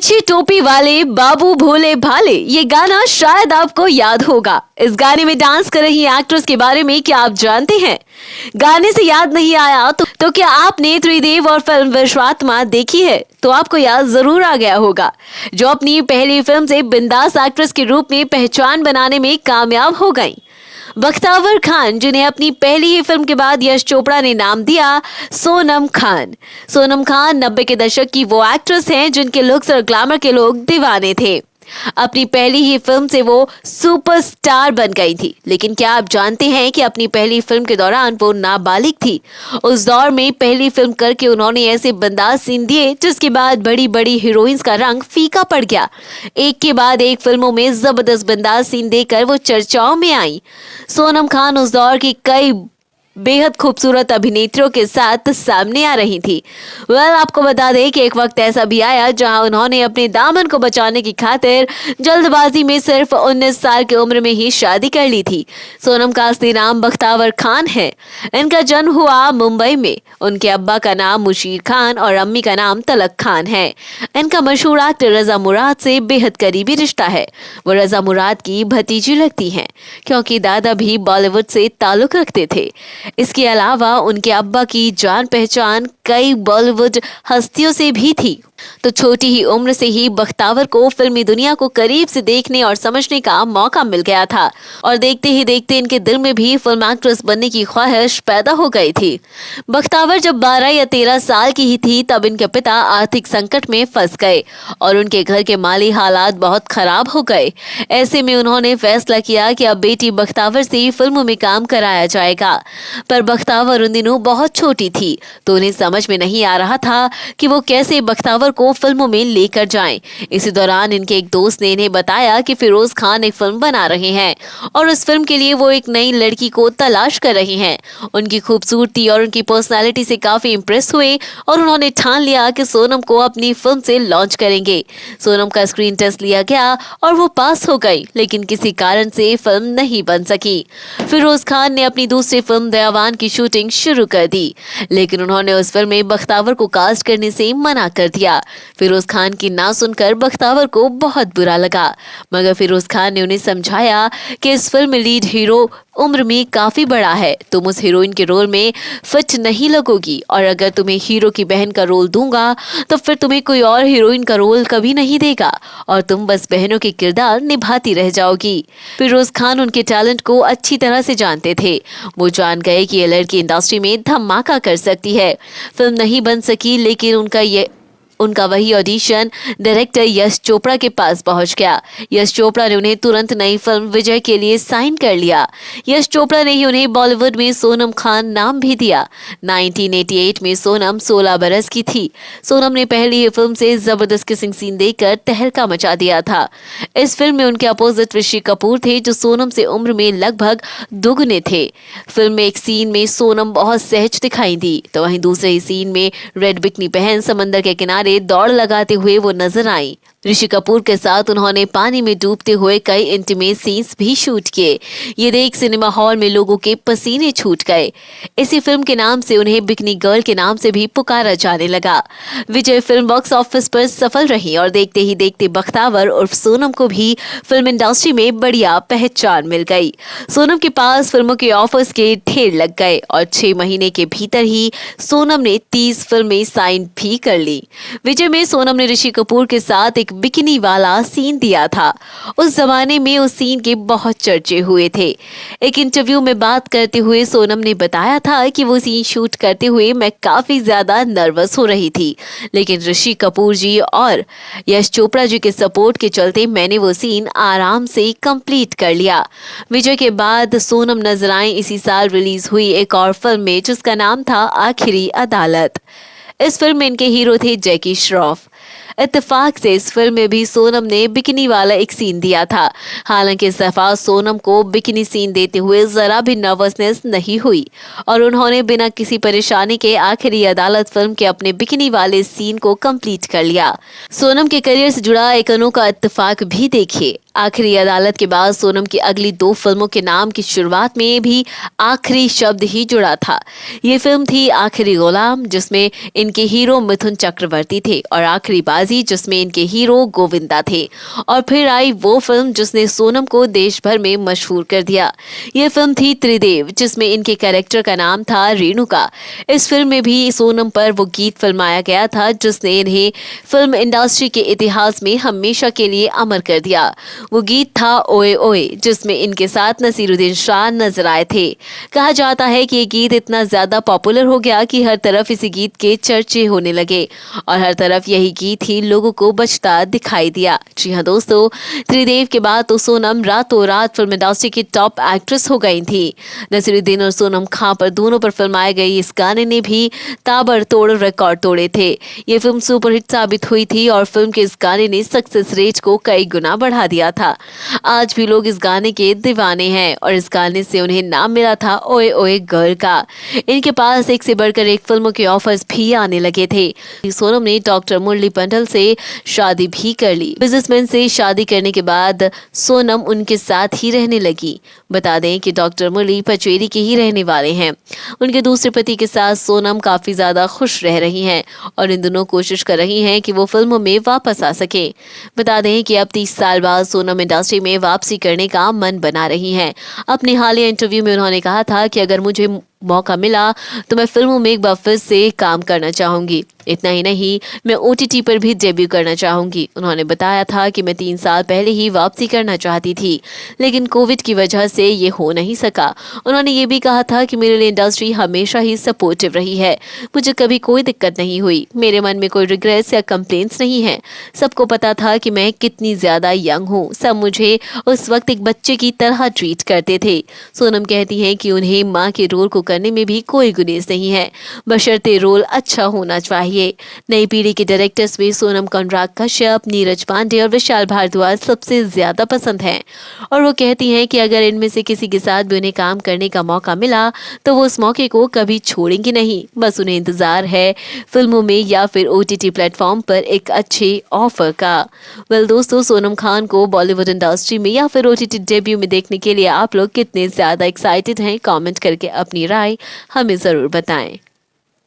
तिरछी टोपी वाले बाबू भोले भाले, ये गाना शायद आपको याद होगा। इस गाने में डांस कर रही एक्ट्रेस के बारे में क्या आप जानते हैं? गाने से याद नहीं आया तो क्या आपने त्रिदेव और फिल्म विश्वात्मा देखी है? तो आपको याद जरूर आ गया होगा, जो अपनी पहली फिल्म से बिंदास एक्ट्रेस के रूप में पहचान बनाने में कामयाब हो गई। बख्तावर खान, जिन्हें अपनी पहली ही फिल्म के बाद यश चोपड़ा ने नाम दिया सोनम खान। सोनम खान 90 के दशक की वो एक्ट्रेस हैं जिनके लुक्स और ग्लैमर के लोग दीवाने थे। अपनी पहली ही फिल्म से वो सुपरस्टार बन गई थी। लेकिन क्या आप जानते हैं कि अपनी पहली फिल्म के दौरान वो नाबालिग थी। उस दौर में पहली फिल्म करके उन्होंने ऐसे बिंदास सीन दिए जिसके बाद बड़ी बड़ी हीरोइंस का रंग फीका पड़ गया। एक के बाद एक फिल्मों में जबरदस्त बिंदास सीन देकर वो चर्चाओं में आई। सोनम खान उस दौर की कई बेहद खूबसूरत अभिनेत्रियों के साथ सामने आ रही थी। आपको बता दें कि एक वक्त ऐसा भी आया जहां उन्होंने अपने दामन को बचाने की खातिर जल्दबाजी में सिर्फ 19 साल की उम्र में ही शादी कर ली थी। सोनम का असली नाम बख्तावर खान है। इनका जन्म हुआ मुंबई में। उनके अब्बा का नाम मुशीर खान और अम्मी का नाम तलक खान है। इनका मशहूर एक्टर रजा मुराद से बेहद करीबी रिश्ता है। वो रजा मुराद की भतीजी लगती हैं, क्योंकि दादा भी बॉलीवुड से ताल्लुक रखते थे। इसके अलावा उनके अब्बा की जान पहचान कई बॉलीवुड हस्तियों से भी थी। तो छोटी ही उम्र से ही बख्तावर को फिल्मी दुनिया को करीब से देखने और समझने का मौका मिल गया था और देखते ही देखते इनके दिल में भी फिल्म एक्ट्रेस बनने की ख्वाहिश पैदा हो गई थी। बख्तावर जब 12 या 13 साल की ही थी तब इनके पिता आर्थिक संकट में फंस गए और उनके घर के माली हालात बहुत खराब हो गए। ऐसे में उन्होंने फैसला किया कि अब बेटी बख्तावर से फिल्मों में काम कराया जाएगा। पर बख्तावर उन दिनों बहुत छोटी थी तो उन्हें समझ में नहीं आ रहा था कि वो कैसे बख्तावर को फिल्मों में लेकर जाएं। इसी दौरान इनके एक दोस्त ने इन्हें बताया कि फिरोज खान एक फिल्म बना रहे हैं और उस फिल्म के लिए वो एक नई लड़की को तलाश कर रहे हैं। उनकी खूबसूरती और उनकी पर्सनालिटी से काफी इंप्रेस हुए और उन्होंने ठान लिया कि सोनम को अपनी फिल्म से लॉन्च करेंगे। सोनम का स्क्रीन टेस्ट लिया गया और वो पास हो गई, लेकिन किसी कारण से फिल्म नहीं बन सकी। फिरोज खान ने अपनी दूसरी फिल्म दयावान की शूटिंग शुरू कर दी, लेकिन उन्होंने उस फिल्म में बख्तावर को कास्ट करने से मना कर दिया। फिरोज खान की ना सुनकर बख्तावर को बहुत बुरा लगा, मगर फिरोज खान ने उन्हें समझाया कि इस फिल्म में लीड हीरो उम्र में काफी बड़ा है, तुम उस हीरोइन के रोल में फिट नहीं लगोगी और अगर तुम्हें हीरो की बहन का रोल दूंगा तो फिर तुम्हें कोई और हीरोइन का रोल कभी नहीं देगा और तुम बस बहनों के किरदार निभाती रह जाओगी। फिरोज खान उनके टैलेंट को अच्छी तरह से जानते थे। वो जान गए कि ये लड़की इंडस्ट्री में धमाका कर सकती है। फिल्म नहीं बन सकी, लेकिन उनका वही ऑडिशन डायरेक्टर यश चोपड़ा के पास पहुंच गया। यश चोपड़ा ने उन्हें तुरंत नई फिल्म विजय के लिए साइन कर लिया। यश चोपड़ा ने ही उन्हें बॉलीवुड में सोनम खान नाम भी दिया। 1988 में सोनम 16 बरस की थी। सोनम ने पहली ही फिल्म से जबरदस्त किसिंग सीन देकर तहलका मचा दिया था। इस फिल्म में उनके अपोजिट ऋषि कपूर थे, जो सोनम से उम्र में लगभग दुगने थे। फिल्म में एक सीन में सोनम बहुत सहज दिखाई दी, तो वहीं दूसरे ही सीन में रेड बिकनी पहन समंदर के किनारे दौड़ लगाते हुए वो नजर आई। ऋषि कपूर के साथ उन्होंने पानी में डूबते हुए कई इंटीमेट सीन्स भी शूट किए। ये देख सिनेमा हॉल में लोगों के पसीने छूट गए। इसी फिल्म के नाम से उन्हें बिकनी गर्ल के नाम से भी पुकारा जाने लगा। विजय फिल्म बॉक्स ऑफिस पर सफल रही और देखते ही देखते बख्तावर उर्फ सोनम को भी फिल्म इंडस्ट्री में बढ़िया पहचान मिल गई। सोनम के पास फिल्मों के ऑफर्स के ढेर लग गए और 6 महीने के भीतर ही सोनम ने 30 फिल्में साइन भी कर ली। विजय में सोनम ने ऋषि कपूर के साथ एक बिकिनी वाला सीन दिया था। उस जमाने में उस सीन के बहुत चर्चे हुए थे। एक इंटरव्यू में बात करते हुए सोनम ने बताया था कि वो सीन शूट करते हुए मैं काफी ज्यादा नर्वस हो रही थी, लेकिन ऋषि कपूर जी और यश चोपड़ा जी के सपोर्ट के चलते मैंने वो सीन आराम से कंप्लीट कर लिया। विजय के बाद सोनम नजर आई इसी साल रिलीज हुई एक और फिल्म में, जिसका नाम था आखिरी अदालत। इस फिल्म में इनके हीरो थे जैकी श्रॉफ। इत्तेफाक से इस फिल्म में भी सोनम ने बिकिनी वाला एक सीन दिया था। हालांकि इस दफा सोनम को बिकिनी सीन देते हुए जरा भी नर्वसनेस नहीं हुई और उन्होंने बिना किसी परेशानी के आखिरी अदालत फिल्म के अपने बिकिनी वाले सीन को कंप्लीट कर लिया। सोनम के करियर से जुड़ा एक अनोखा इत्तेफाक भी देखिए। आखिरी अदालत के बाद सोनम की अगली 2 फिल्मों के नाम की शुरुआत में भी आखिरी शब्द ही जुड़ा था। ये फिल्म थी आखिरी गुलाम, जिसमें इनके हीरो मिथुन चक्रवर्ती थे, और आखिरी बाजी, जिसमें इनके हीरो गोविंदा थे। और फिर आई वो फिल्म जिसने सोनम को देश भर में मशहूर कर दिया। ये फिल्म थी त्रिदेव, जिसमें इनके कैरेक्टर का नाम था रेणुका। इस फिल्म में भी सोनम पर वो गीत फिल्माया गया था जिसने इन्हें फिल्म इंडस्ट्री के इतिहास में हमेशा के लिए अमर कर दिया। वो गीत था ओए ओए, जिसमें इनके साथ नसीरुद्दीन शाह नजर आए थे। कहा जाता है कि ये गीत इतना ज्यादा पॉपुलर हो गया कि हर तरफ इसी गीत के चर्चे होने लगे और हर तरफ यही गीत ही लोगों को बजता दिखाई दिया। जी हाँ दोस्तों, त्रिदेव के बाद तो सोनम रातों रात फिल्म इंडस्ट्री की टॉप एक्ट्रेस हो गई थी। नसीरुद्दीन और सोनम खां पर दोनों पर फिल्माए गए इस गाने ने भी ताबड़तोड़ रिकॉर्ड तोड़े थे। ये फिल्म सुपरहिट साबित हुई थी और फिल्म के इस गाने ने सक्सेस रेट को कई गुना बढ़ा दिया था। आज भी लोग इस गाने के दीवाने हैं और इस गाने से उन्हें नाम मिला था ओए ओए गर्ल का। इनके पास एक से बढ़कर एक फिल्मों के ऑफर्स भी आने लगे थे। सोनम ने डॉक्टर मुरली पंडल से शादी भी कर ली। बिजनेसमैन से शादी करने के बाद सोनम उनके साथ ही रहने लगी। बता दें कि डॉक्टर मुरली पचेरी के ही रहने वाले हैं। उनके दूसरे पति के साथ सोनम काफी ज्यादा खुश रह रही हैं और इन दोनों कोशिश कर रही हैं कि वो फिल्मों में वापस आ सके। बता दें कि अब 30 साल बाद सोनम इंडस्ट्री में वापसी करने का मन बना रही हैं। अपने हालिया इंटरव्यू में उन्होंने कहा था कि अगर मुझे मौका मिला तो मैं फिल्मों में एक बार फिर से काम करना चाहूंगी। इतना ही नहीं, मैं OTT पर भी डेब्यू करना चाहूंगी। उन्होंने बताया था कि मैं 3 साल पहले ही वापसी करना चाहती थी, लेकिन कोविड की वजह से ये हो नहीं सका। उन्होंने ये भी कहा था कि मेरे लिए इंडस्ट्री हमेशा ही सपोर्टिव रही है। मुझे कभी कोई दिक्कत नहीं हुई। मेरे मन में कोई रिग्रेट्स या कंप्लेंट्स नहीं है। सबको पता था कि मैं कितनी ज्यादा यंग हूँ। सब मुझे उस वक्त एक बच्चे की तरह ट्रीट करते थे। सोनम कहती हैं कि उन्हें माँ के रोल को करने में भी कोई गुरेज नहीं है, बशर्ते रोल अच्छा होना चाहिए। नई पीढ़ी के डायरेक्टर्स में सोनम, अनुराग कश्यप, नीरज पांडे और विशाल भारद्वाज सबसे ज्यादा पसंद हैं और वो कहती हैं कि अगर इनमें से किसी के साथ भी उन्हें काम करने का मौका मिला तो वो उस मौके को कभी छोड़ेंगी नहीं। बस उन्हें इंतजार है फिल्मों में या फिर OTT प्लेटफॉर्म पर एक अच्छे ऑफर का। वेल दोस्तों, सोनम खान को बॉलीवुड इंडस्ट्री में या फिर OTT डेब्यू में देखने के लिए आप लोग कितने ज्यादा एक्साइटेड हैं? कमेंट करके अपनी राय हमें जरूर बताएं।